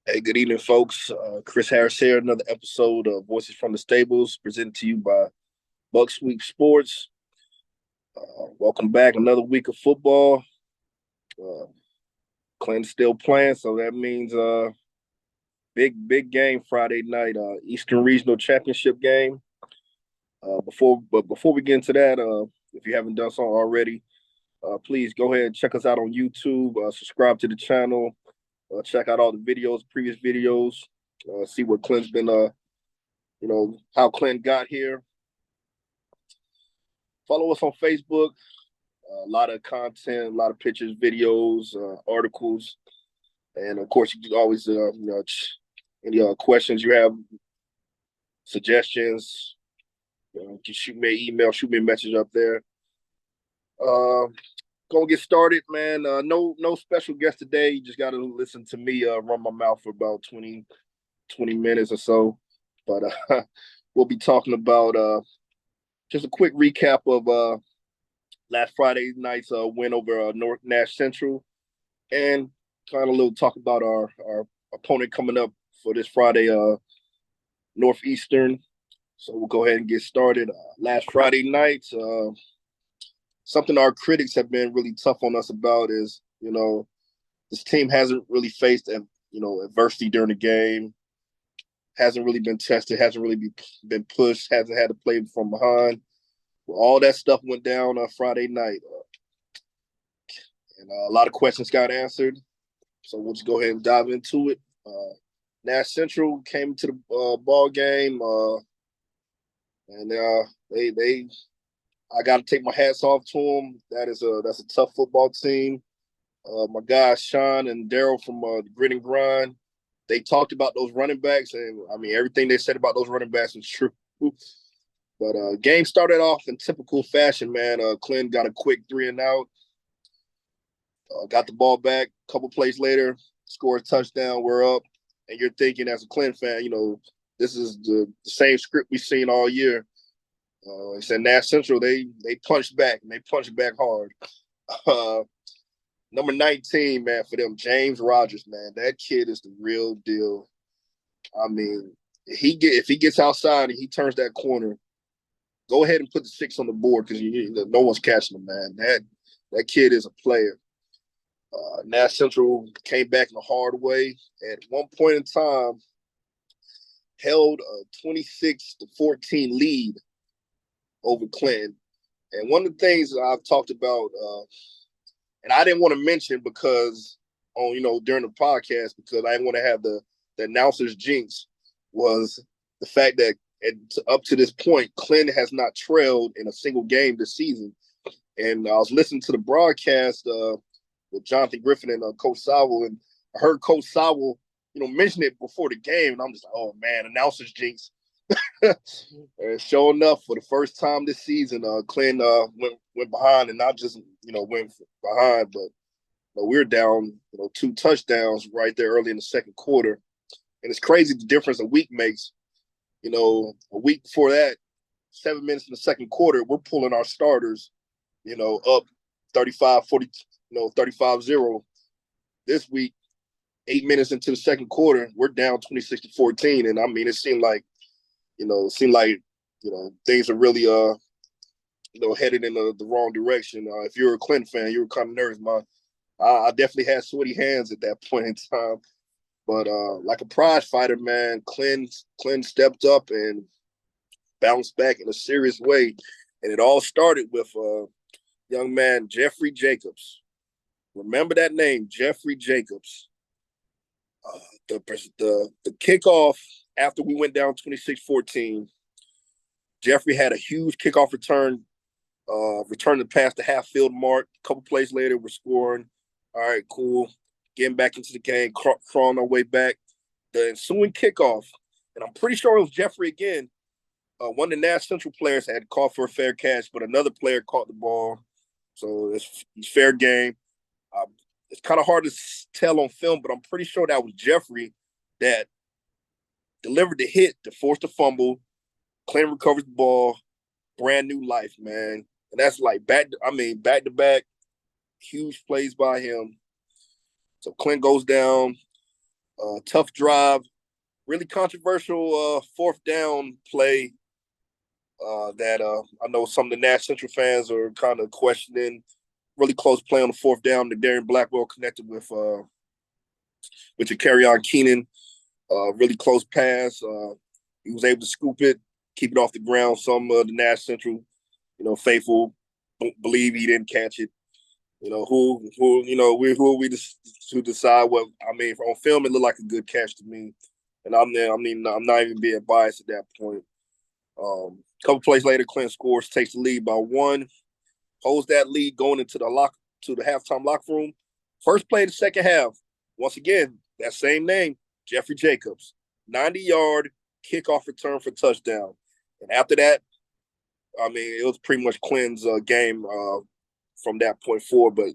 Hey, good evening, folks. Chris Harris here. Another episode of Voices from the Stables, presented to you by Buck Sweep Sports. Welcome back. Another week of football. Uh, Clinton's still playing, so that means big game Friday night. Eastern Regional Championship game. Before we get into that, if you haven't done so already, please go ahead and check us out on YouTube. Subscribe to the channel. Check out all the videos, previous videos. See what Clint's been how Clint got here. Follow us on Facebook. A lot of content, a lot of pictures, videos, articles, and of course, you can always, any questions you have, suggestions, you can shoot me an email, shoot me a message up there. Uh, Gonna get started, man. No special guest today. You just got to listen to me run my mouth for about 20 minutes or so. But we'll be talking about just a quick recap of last Friday night's win over North Nash Central, and kind of a little talk about our opponent coming up for this Friday, Northeastern. So we'll go ahead and get started. Last Friday night, something our critics have been really tough on us about is, this team hasn't really faced, adversity during the game, hasn't really been tested, hasn't really been pushed, hasn't had to play from behind. Well, all that stuff went down on Friday night, and a lot of questions got answered. So we'll just go ahead and dive into it. Nash Central came to the ball game, and they I got to take my hats off to them. That's a tough football team. My guys Sean and Daryl from the Grit and Grind, they talked about those running backs, and I mean everything they said about those running backs was true. But game started off in typical fashion, man. Clint got a quick 3-and-out, got the ball back. A couple plays later, scored a touchdown. We're up, and you're thinking as a Clint fan, this is the same script we've seen all year. He said Nash Central, they punched back, and they punched back hard. Uh, Number 19, man, for them, James Rogers, man, that kid is the real deal. I mean, if he gets outside and he turns that corner, go ahead and put the 6 on the board because no one's catching him, man. That kid is a player. Nash Central came back in a hard way. At one point in time, held a 26-14 lead over Clinton. And one of the things that I've talked about, and I didn't want to mention because during the podcast, because I didn't want to have the announcers jinx, was the fact that up to this point, Clinton has not trailed in a single game this season. And I was listening to the broadcast with Jonathan Griffin and Coach Sowell, and I heard Coach Sowell, mention it before the game, and I'm just like, oh man, announcers jinx. And sure enough, for the first time this season, Clinton went behind, and not just went behind, but we were down 2 touchdowns right there early in the second quarter, and it's crazy the difference a week makes. A week before that, 7 minutes in the second quarter, we're pulling our starters, up 35-40, 35-0. This week, 8 minutes into the second quarter, we're down 26-14, and I mean, it seemed like things are really headed in the wrong direction. If you're a Clinton fan, you were kind of nervous, man. I definitely had sweaty hands at that point in time. But like a prize fighter, man, Clinton stepped up and bounced back in a serious way. And it all started with young man Jeffrey Jacobs. Remember that name, Jeffrey Jacobs. The kickoff after we went down 26-14, Jeffrey had a huge kickoff return, return to past the half field mark. A couple plays later, we're scoring. All right, cool. Getting back into the game, crawling our way back. The ensuing kickoff, and I'm pretty sure it was Jeffrey again. One of the Nash Central players had called for a fair catch, but another player caught the ball. So it's fair game. It's kind of hard to tell on film, but I'm pretty sure that was Jeffrey that delivered the hit to force the fumble. Clinton recovers the ball. Brand new life, man. And that's like back to back, huge plays by him. So Clint goes down. Tough drive, really controversial fourth down play that I know some of the Nash Central fans are kind of questioning. Really close play on the fourth down that Darren Blackwell connected with your carry on Keenan. Really close pass. He was able to scoop it, keep it off the ground. Some of the Nash Central, faithful believe he didn't catch it. Who are we to decide what? I mean, on film, it looked like a good catch to me, and I'm not even being biased at that point. Couple plays later, Clint scores, takes the lead by one, holds that lead going into the halftime locker room. First play of the second half. Once again, that same name, Jeffrey Jacobs, 90-yard kickoff return for touchdown. And after that, I mean, it was pretty much Quinn's game from that point forward. But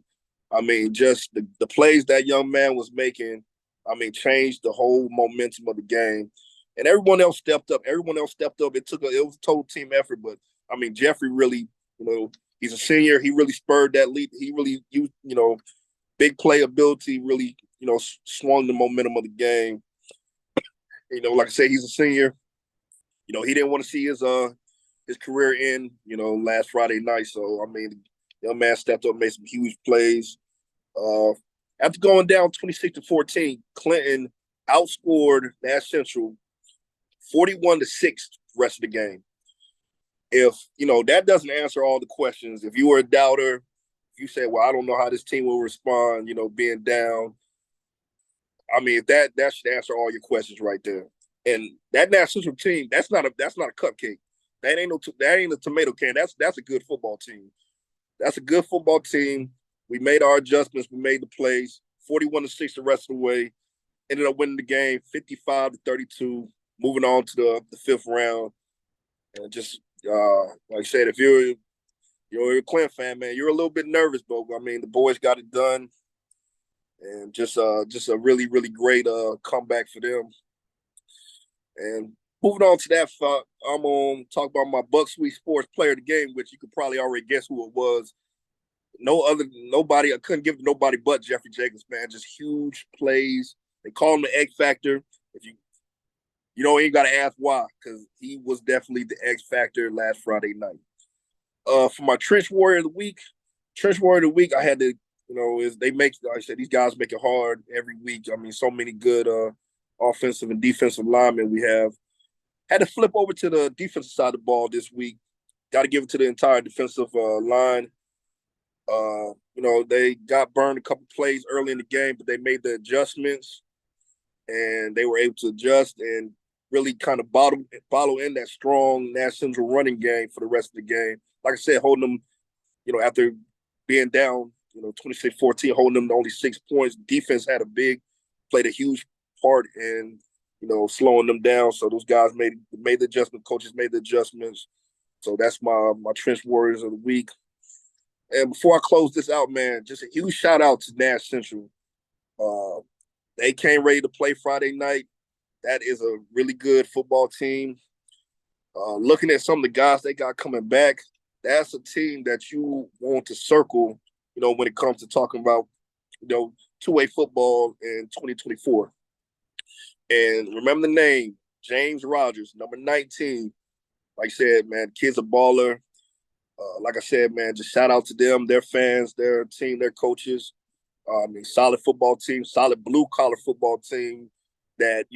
I mean, just the plays that young man was making, I mean, changed the whole momentum of the game. And everyone else stepped up. It was a total team effort. But I mean, Jeffrey really, he's a senior. He really spurred that lead. He really, big play ability really, swung the momentum of the game. Like I said, he's a senior. He didn't want to see his career end, last Friday night. So I mean, the young man stepped up, made some huge plays. After going down 26-14, Clinton outscored Nash Central 41-6 the rest of the game. If that doesn't answer all the questions, if you were a doubter, if you say, "Well, I don't know how this team will respond," being down. I mean, that should answer all your questions right there. And that Nash Central team, that's not a cupcake. That ain't a tomato can. That's a good football team. That's a good football team. We made our adjustments. We made the plays. 41-6 the rest of the way. Ended up winning the game 55-32. Moving on to the fifth round. And just like I said, if you're a Clint fan, man, you're a little bit nervous, but I mean, the boys got it done. And just a really, really great comeback for them. And moving on to that, I'm going to talk about my Buck Sweet Sports player of the game, which you could probably already guess who it was. Nobody, I couldn't give it to nobody but Jeffrey Jacobs, man. Just huge plays. They call him the X Factor. If you ain't got to ask why, because he was definitely the X Factor last Friday night. For my Trench Warrior of the Week, I had to, like I said, these guys make it hard every week. I mean, so many good offensive and defensive linemen we have. Had to flip over to the defensive side of the ball this week. Got to give it to the entire defensive line. They got burned a couple plays early in the game, but they made the adjustments, and they were able to adjust and really kind of follow in that strong Nash Central running game for the rest of the game. Like I said, holding them, after being down, 26-14, holding them to only 6 points. Defense played a huge part in, slowing them down. So those guys made the adjustment. Coaches made the adjustments. So that's my Trench Warriors of the Week. And before I close this out, man, just a huge shout out to Nash Central. They came ready to play Friday night. That is a really good football team. Looking at some of the guys they got coming back, that's a team that you want to circle, when it comes to talking about, two-way football in 2024. And remember the name, James Rogers, number 19. Like I said, man, kid's a baller. Like I said, man, just shout out to them, their fans, their team, their coaches. Solid football team, solid blue-collar football team that,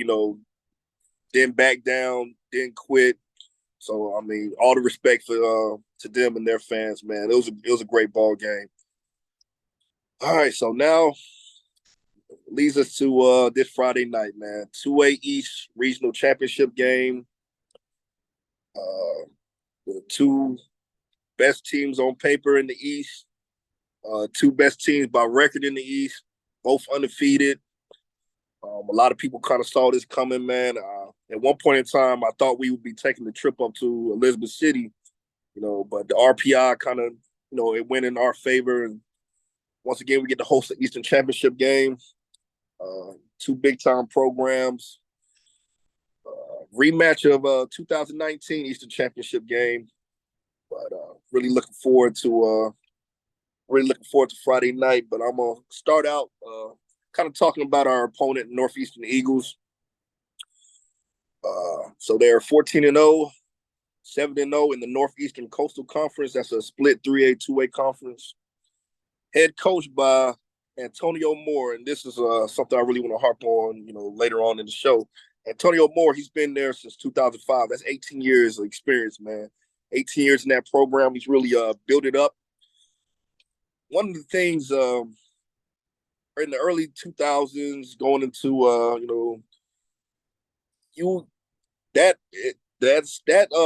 didn't back down, didn't quit. So, I mean, all the respect to them and their fans, man. It was a great ball game. All right, so now leads us to this Friday night, man. 2A East Regional Championship game. The two best teams on paper in the East. Two best teams by record in the East, both undefeated. A lot of people kind of saw this coming, man. At one point in time, I thought we would be taking the trip up to Elizabeth City, but the RPI kind of, it went in our favor. And once again, we get to host the Eastern Championship game. Two big-time programs. Rematch of 2019 Eastern Championship game. But really looking forward to Friday night. But I'm gonna start out kind of talking about our opponent, Northeastern Eagles. So they're 14-0, 7-0 in the Northeastern Coastal Conference. That's a split 3A, 2A conference. Head coached by Antonio Moore, and this is something I really want to harp on, later on in the show. Antonio Moore, he's been there since 2005. That's 18 years of experience, man. 18 years in that program. He's really built it up. One of the things in the early 2000s, going into that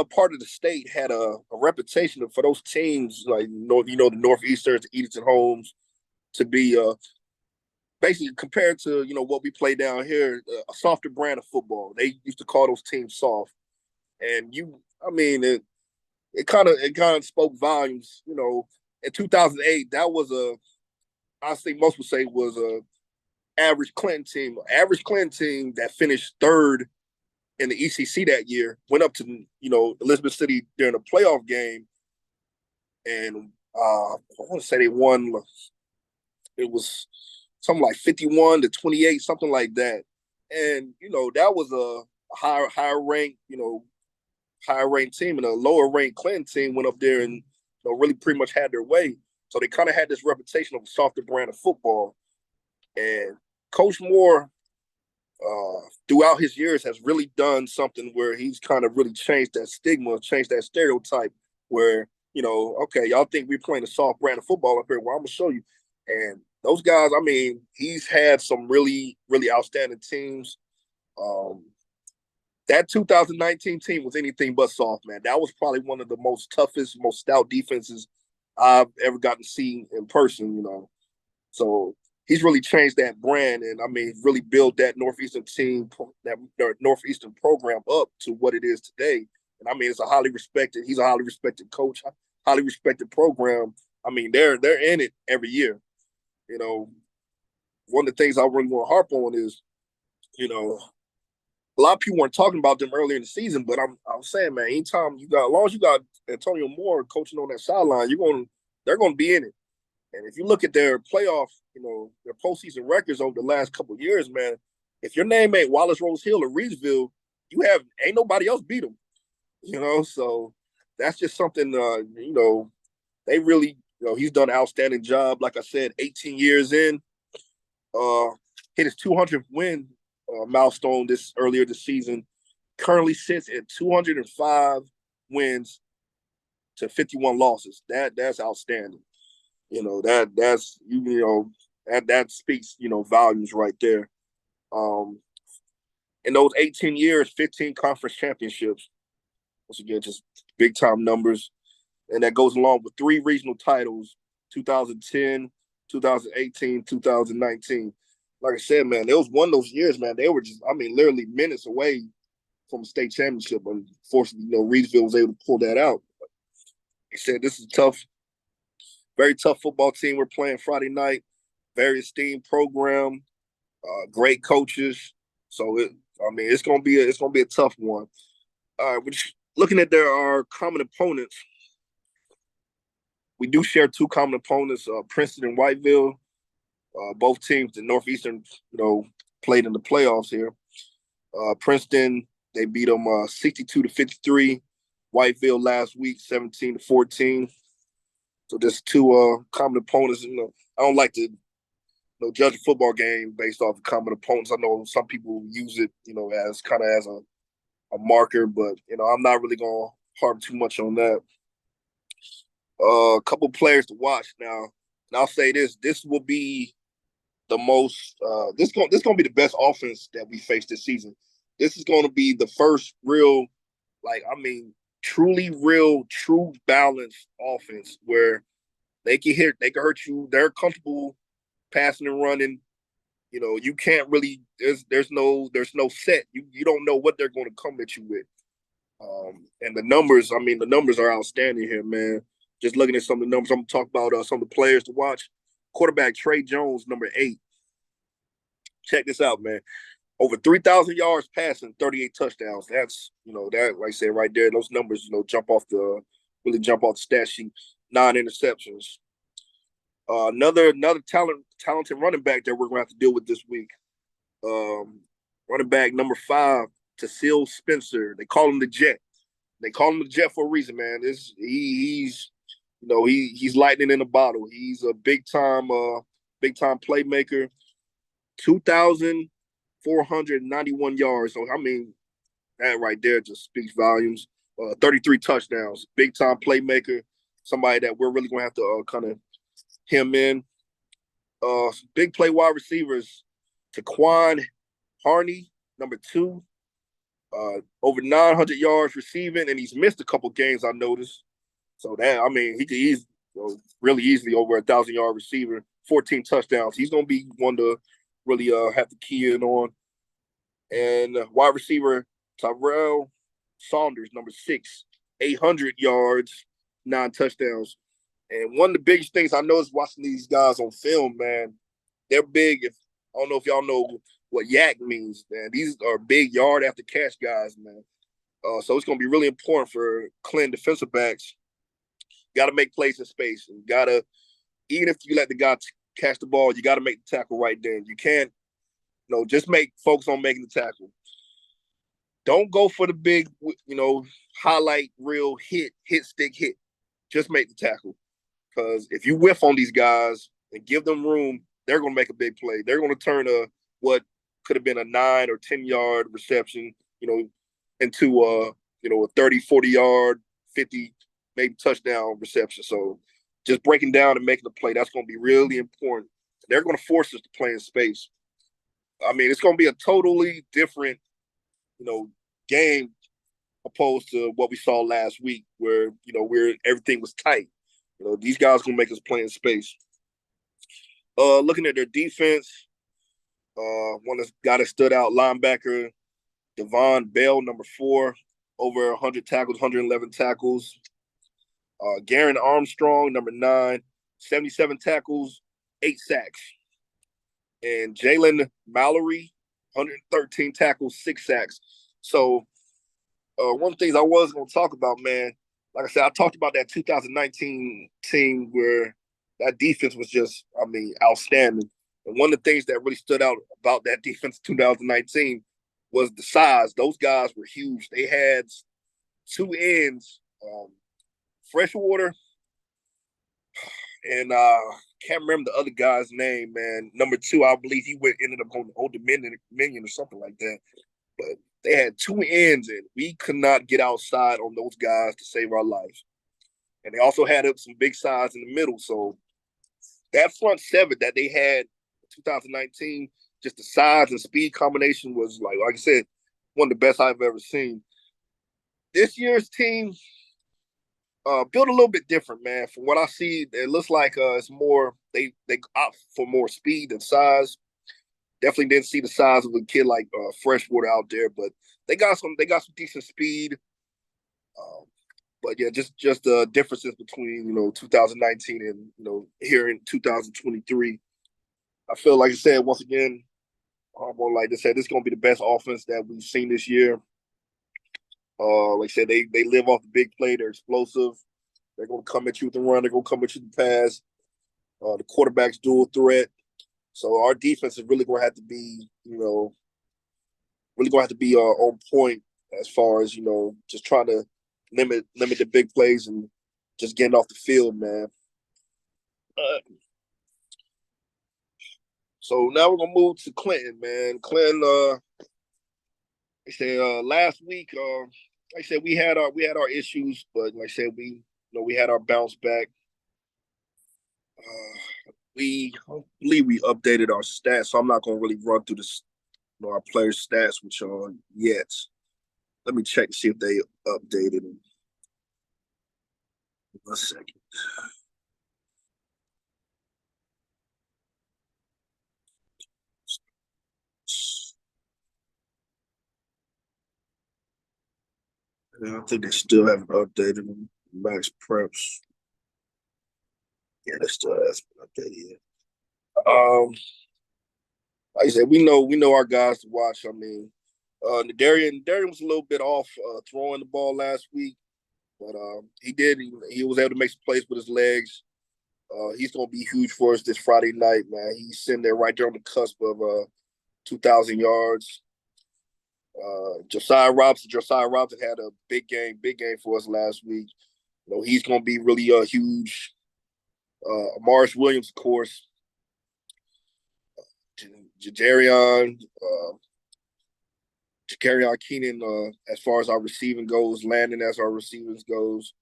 part of the state had a reputation for those teams like the Northeasterns, the Edenton Homes, to be basically compared to what we play down here, a softer brand of football. They used to call those teams soft, and it kind of spoke volumes. In 2008, that was I think most would say was a average Clinton team that finished third in the ECC that year, went up to Elizabeth City during a playoff game, and I want to say they won. It was something like 51-28, something like that. And that was a higher ranked team, and a lower ranked Clinton team went up there and really pretty much had their way. So they kind of had this reputation of a softer brand of football. And Coach Moore, throughout his years, has really done something where he's kind of really changed that stigma, changed that stereotype where, okay, y'all think we're playing a soft brand of football up here. Well, I'm going to show you. And those guys, he's had some really, really outstanding teams. That 2019 team was anything but soft, man. That was probably one of the most toughest, most stout defenses I've ever gotten to see in person, So he's really changed that brand and, really built that Northeastern team, that Northeastern program up to what it is today. And, he's a highly respected coach, highly respected program. They're in it every year. One of the things I really want to harp on is, a lot of people weren't talking about them earlier in the season, but I'm saying, man, anytime as long as you got Antonio Moore coaching on that sideline, they're going to be in it. And if you look at their playoff, their postseason records over the last couple of years, man, if your name ain't Wallace Rose Hill or Reedsville, ain't nobody else beat them. So that's just something. They really, he's done an outstanding job. Like I said, 18 years in, hit his 200th win milestone earlier this season. Currently sits at 205 wins to 51 losses. That's outstanding. That speaks volumes right there. In those 18 years, 15 conference championships. Once again, just big time numbers, and that goes along with 3 regional titles: 2010, 2018, 2019. Like I said, man, it was one of those years, man. They were just, literally minutes away from a state championship. Unfortunately, Reedsville was able to pull that out. But he said, this is tough. Very tough football team we're playing Friday night. Very esteemed program, great coaches. So it's gonna be a tough one. All right, looking at our common opponents. We do share 2 common opponents, Princeton and Whiteville. Both teams, the Northeastern, played in the playoffs here. Princeton, they beat them 62-53. Whiteville last week, 17-14. So just 2 common opponents. I don't like to judge a football game based off of common opponents. I know some people use it, as kind of as a marker, but I'm not really gonna harp too much on that. A couple players to watch now. And I'll say this: this will be the most. This gonna be the best offense that we face this season. This is gonna be the first real, truly real, true balanced offense where they can hurt you. They're comfortable passing and running. You can't really. There's no set. You don't know what they're going to come at you with. And the numbers. The numbers are outstanding here, man. Just looking at some of the numbers, I'm going to talk about some of the players to watch. Quarterback Trey Jones, number 8. Check this out, man. Over 3,000 yards passing, 38 touchdowns. That's, that, like I said, right there, those numbers, really jump off the stat sheet. 9 interceptions. Another talented running back that we're going to have to deal with this week. Um, Running back number 5, Tasil Spencer. They call him the Jet. They call him the Jet for a reason, man. He's he's lightning in a bottle. He's a big time playmaker. 2,491 yards. So I mean, that right there just speaks volumes. 33 touchdowns. Big time playmaker. Somebody that we're really going to have to kind of him in. Big play wide receivers. Taquan Harney, number 2, over 900 yards receiving, and he's missed a couple games, I noticed. So that, I mean, he's really easily over 1,000-yard receiver, 14 touchdowns. He's going to be one to really have to key in on. And wide receiver Tyrell Saunders, number 6, 800 yards, 9 touchdowns. And one of the biggest things I noticed watching these guys on film, man, they're big. I don't know if y'all know what yak means, man. These are big yard after catch guys, man. So it's going to be really important for Clinton defensive backs. Got to make plays in space. You got to, even if you let the guy catch the ball, you got to make the tackle right then. You can't, just focus on making the tackle. Don't go for the big, highlight reel hit stick hit. Just make the tackle. Because if you whiff on these guys and give them room, they're going to make a big play. They're going to turn what could have been a 9 or 10-yard reception, into a 30, 40-yard, 50, maybe touchdown reception. So just breaking down and making a play, that's going to be really important. They're going to force us to play in space. I mean, it's going to be a totally different, game opposed to what we saw last week where, everything was tight. These guys going to make us play in space. Looking at their defense, one guy that stood out, linebacker Devon Bell, number 4, over 100 tackles, 111 tackles. Garen Armstrong, number 9, 77 tackles, 8 sacks. And Jalen Mallory, 113 tackles, 6 sacks. So one of the things I was going to talk about, man, like I said, I talked about that 2019 team where that defense was just, outstanding. And one of the things that really stood out about that defense in 2019 was the size. Those guys were huge. They had 2 ends, Freshwater, and can't remember the other guy's name, man. Number 2, I believe he ended up going to Old Dominion or something like that. But they had 2 ends, and we could not get outside on those guys to save our lives. And they also had some big size in the middle. So that front 7 that they had in 2019, just the size and speed combination was, like I said, one of the best I've ever seen. This year's team built a little bit different, man. From what I see, it looks like it's more they opt for more speed and size. Definitely didn't see the size of a kid like Freshwater out there, but they got some decent speed. But yeah, just the differences between 2019 and here in 2023. I feel like I said once again, like I said, this is gonna be the best offense that we've seen this year. Like I said, they live off the big play. They're explosive. They're gonna come at you with the run. They're gonna come at you with the pass. The quarterback's dual threat. So our defense is really gonna have to be, on point as far as just trying to limit the big plays and just getting off the field, man. So now we're gonna move to Clinton, man. Clinton, I said last week, like I said, we had our issues, but like I said, we had our bounce back. We believe we updated our stats, so I'm not gonna really run through this, our players' stats with y'all yet. Let me check to see if they updated them. 1 second. Yeah, I think they still haven't updated them. Max Preps. Yeah, they still haven't updated yet. Like I said, we know our guys to watch. I mean, Darian was a little bit off throwing the ball last week, but he was able to make some plays with his legs. He's going to be huge for us this Friday night, man. He's sitting there right there on the cusp of 2,000 yards. Josiah Robinson had a big game for us last week. He's going to be really huge. Morris Williams, of course. Jadarian Keenan, as far as our receiving goes, Landon as our receivers goes.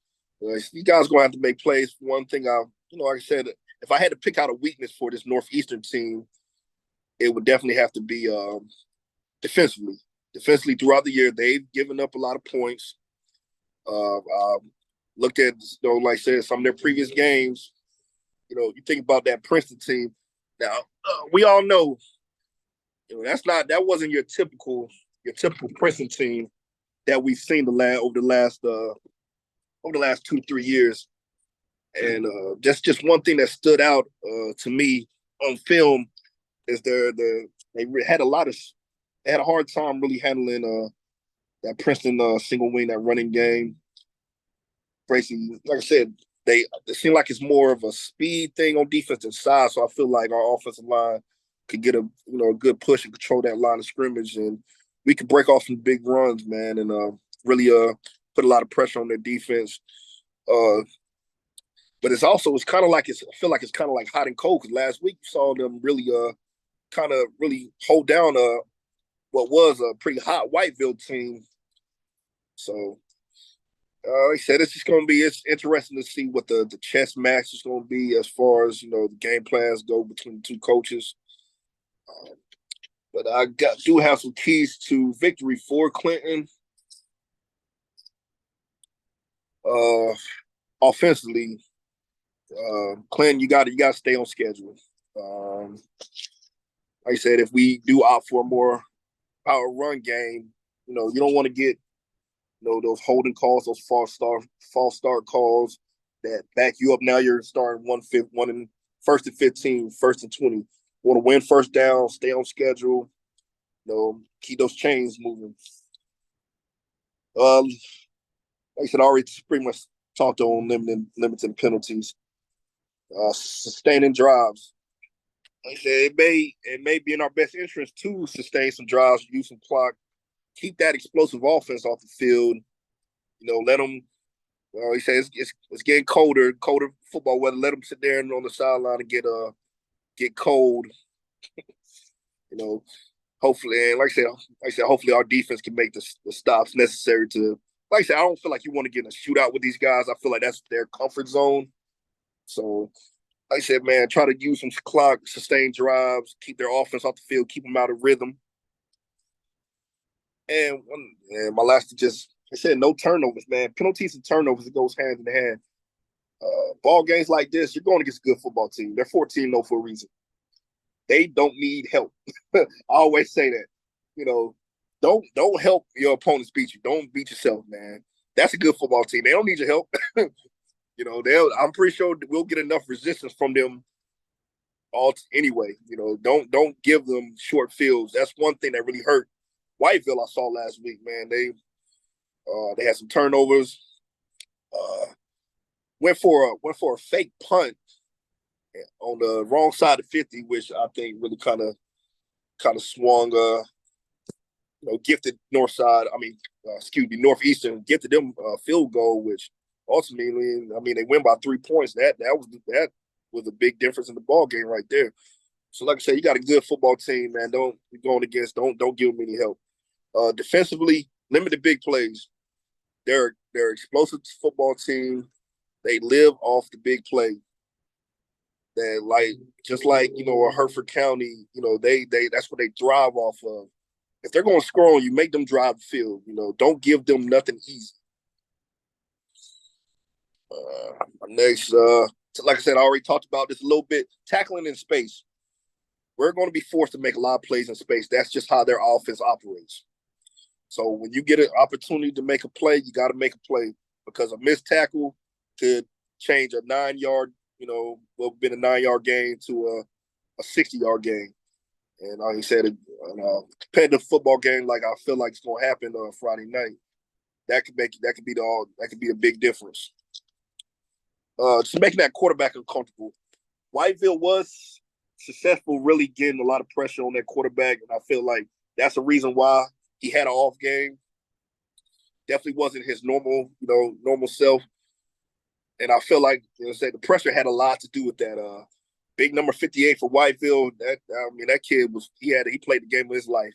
You guys going to have to make plays. One thing like I said, if I had to pick out a weakness for this Northeastern team, it would definitely have to be defensively. Defensively throughout the year, they've given up a lot of points. Looked at, like I said, some of their previous games. You think about that Princeton team. Now, we all know, that wasn't your typical Princeton team that we've seen over the last 2-3 years. And just one thing that stood out to me on film is they had a hard time really handling that Princeton single wing, that running game. Basically, like I said, it seemed like it's more of a speed thing on defensive side. So I feel like our offensive line could get a good push and control that line of scrimmage, and we could break off some big runs, man, and really put a lot of pressure on their defense. But I feel like it's kind of like hot and cold, because last week you saw them really kind of really hold down what was a pretty hot Whiteville team. So like I said, it's interesting to see what the chess match is going to be as far as the game plans go between the two coaches. But I do have some keys to victory for Clinton. Offensively, Clinton, you got to stay on schedule. Like I said, if we do opt for a more power run game, you don't want to get those holding calls, those false start calls that back you up. Now you're starting first and 15, first and 20. You want to win first down, stay on schedule, keep those chains moving. Like I said, I already pretty much talked on limiting penalties. Sustaining drives. Like I said, it may be in our best interest to sustain some drives, use some clock, keep that explosive offense off the field. Let them. He says it's getting colder football weather. Let them sit there and on the sideline and get cold. Hopefully, and like I said, hopefully our defense can make the stops necessary to. Like I said, I don't feel like you want to get in a shootout with these guys. I feel like that's their comfort zone. So, like I said, man, try to use some clock, sustain drives, keep their offense off the field, keep them out of rhythm. And my last I said no turnovers, man. Penalties and turnovers, it goes hand in hand. Ball games like this, you're going against a good football team. They're 14-0 for a reason. They don't need help. I always say that. Don't help your opponents beat you. Don't beat yourself, man. That's a good football team. They don't need your help. I'm pretty sure we'll get enough resistance from them anyway. Don't give them short fields. That's one thing that really hurt Whiteville. I saw last week, man. They had some turnovers. Went for a fake punt on the wrong side of 50, which I think really kind of swung. Gifted Northeastern gifted them a field goal, which ultimately, they win by 3 points. That was a big difference in the ball game right there. So, like I said, you got a good football team, man. Don't be going against. Don't give them any help. Defensively, limit the big plays. They're explosive football team. They live off the big play. That just like a Hertford County, they that's what they thrive off of. If they're going to score on you, make them drive the field. Don't give them nothing easy. Next, like I said, I already talked about this a little bit. Tackling in space. We're going to be forced to make a lot of plays in space. That's just how their offense operates. So when you get an opportunity to make a play, you got to make a play, because a missed tackle could change a 9-yard, what would be a 9-yard gain to a 60-yard gain. And like I said, a competitive football game like I feel like it's going to happen on Friday night, that could be a big difference. just making that quarterback uncomfortable. Whiteville was successful really getting a lot of pressure on that quarterback, and I feel like that's the reason why he had an off game. Definitely wasn't his normal self. And I feel like the pressure had a lot to do with that. Big number 58 for Whiteville. That kid he played the game of his life.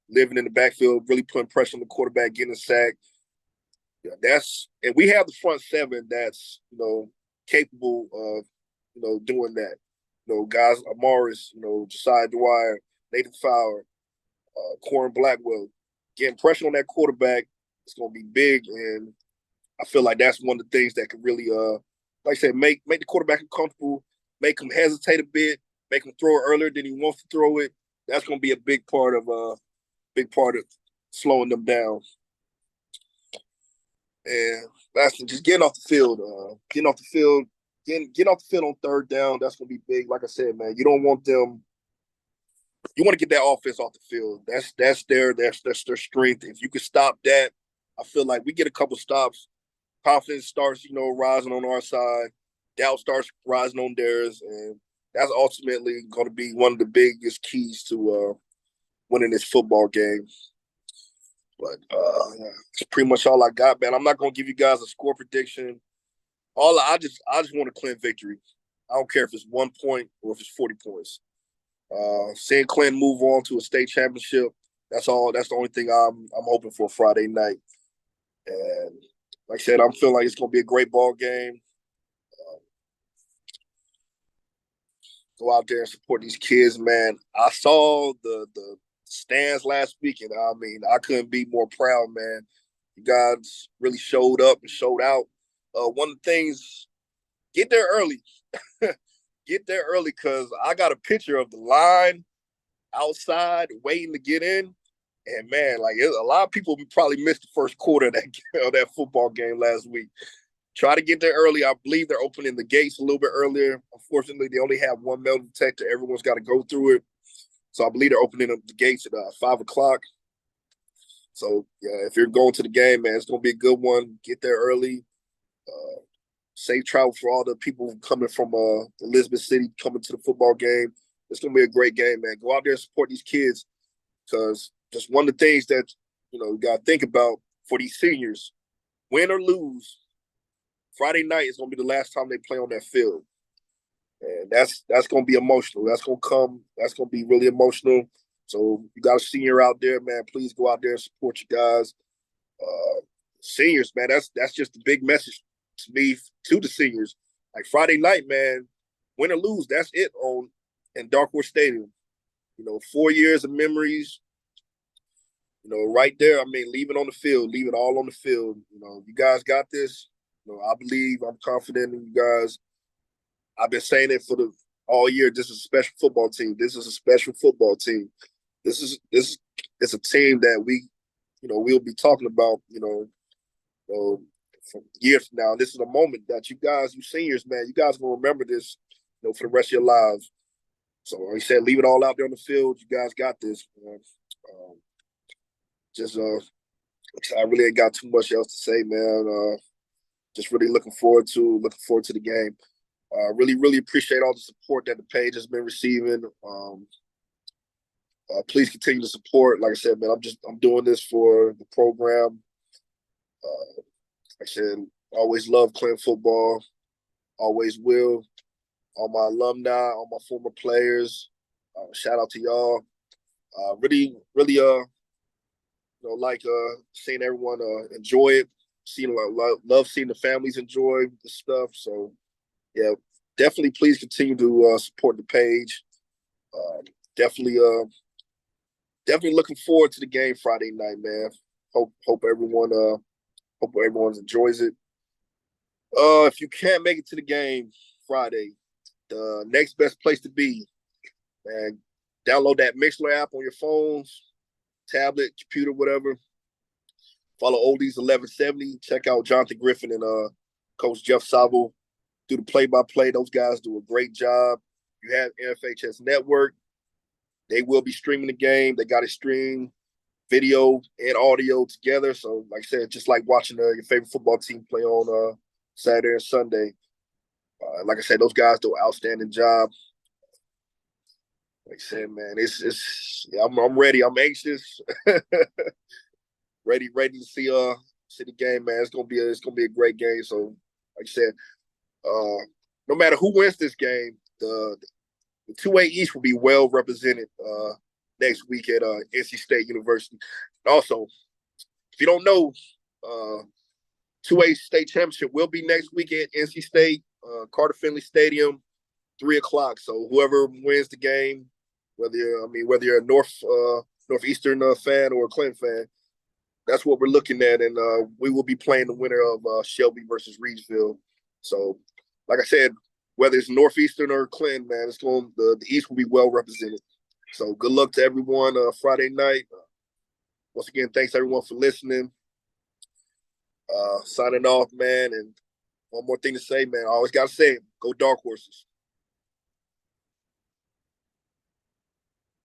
Living in the backfield, really putting pressure on the quarterback, getting a sack. Yeah, and we have the front seven that's capable of doing that. Guys, Amaris, Josiah Dwyer, Nathan Fowler, Corin Blackwell, getting pressure on that quarterback is going to be big, and I feel like that's one of the things that can really, like I said, make the quarterback uncomfortable, make him hesitate a bit, make him throw it earlier than he wants to throw it. That's going to be a big part of slowing them down. And that's just getting off the field, getting off the field on third down. That's going to be big. Like I said, man, you don't want them. You want to get that offense off the field. That's their strength. If you can stop that, I feel like we get a couple stops. Confidence starts, rising on our side. Doubt starts rising on theirs, and that's ultimately going to be one of the biggest keys to winning this football game. But that's pretty much all I got, man. I'm not going to give you guys a score prediction. I just want a clean victory. I don't care if it's 1 point or if it's 40 points. Seeing Clinton move on to a state championship, that's all. That's the only thing I'm hoping for Friday night. And like I said, I'm feeling like it's going to be a great ball game. Go out there and support these kids, man. I saw the stands last week, and I couldn't be more proud, man. You guys really showed up and showed out. One of the things, get there early. Get there early, because I got a picture of the line outside waiting to get in. And man, a lot of people probably missed the first quarter of that football game last week. Try to get there early. I believe they're opening the gates a little bit earlier. Unfortunately, they only have one metal detector. Everyone's got to go through it. So I believe they're opening up the gates at 5 o'clock. So yeah, if you're going to the game, man, it's going to be a good one. Get there early. Safe travel for all the people coming from Elizabeth City, coming to the football game. It's going to be a great game, man. Go out there and support these kids, because just one of the things that you got to think about for these seniors, win or lose, Friday night is going to be the last time they play on that field. And that's going to be emotional. That's going to be really emotional. So you got a senior out there, man, please go out there and support you guys. Seniors, man, that's just a big message to me, to the seniors. Like Friday night, man, win or lose, that's it in Dark Horse Stadium. 4 years of memories, right there. Leave it on the field, leave it all on the field. You guys got this. I believe, I'm confident in you guys. I've been saying it all year. This is a special football team. This is a special football team. This is a team that we'll be talking about, from years from now. This is a moment that you seniors, man, you guys will remember this, for the rest of your lives. So like I said, leave it all out there on the field. You guys got this, man. I really ain't got too much else to say, man. Just really looking forward to the game. Really appreciate all the support that the page has been receiving. Please continue to support. Like I said, man, I'm doing this for the program. Like I said, always love playing football. Always will. All my alumni, all my former players. Shout out to y'all. Really, seeing everyone enjoy it. Love seeing the families enjoy the stuff. So yeah, definitely please continue to support the page. Definitely looking forward to the game Friday night, man. Hope everyone enjoys it. If you can't make it to the game Friday, the next best place to be, man, download that Mixler app on your phones, tablet, computer, whatever. Follow Oldies 1170. Check out Jonathan Griffin and Coach Jeff Sabo. Do the play-by-play. Those guys do a great job. You have NFHS Network. They will be streaming the game. They got it streamed, video and audio together. So, like I said, just like watching your favorite football team play on Saturday and Sunday. Like I said, those guys do an outstanding job. Like I said, man, it's yeah, I'm ready. I'm anxious, ready to see the game, man. It's gonna be a great game. So, like I said, no matter who wins this game, the 2A East will be well represented next week at NC State University. Also, if you don't know, 2A State Championship will be next week at NC State, Carter Finley Stadium, 3 o'clock. So whoever wins the game, whether you're a Northeastern fan or a Clinton fan, that's what we're looking at, and we will be playing the winner of Shelby versus Reedsville. So, like I said, whether it's Northeastern or Clinton, man, the East will be well represented. So, good luck to everyone Friday night. Once again, thanks everyone for listening. Signing off, man, and one more thing to say, man. I always gotta say it. Go Dark Horses.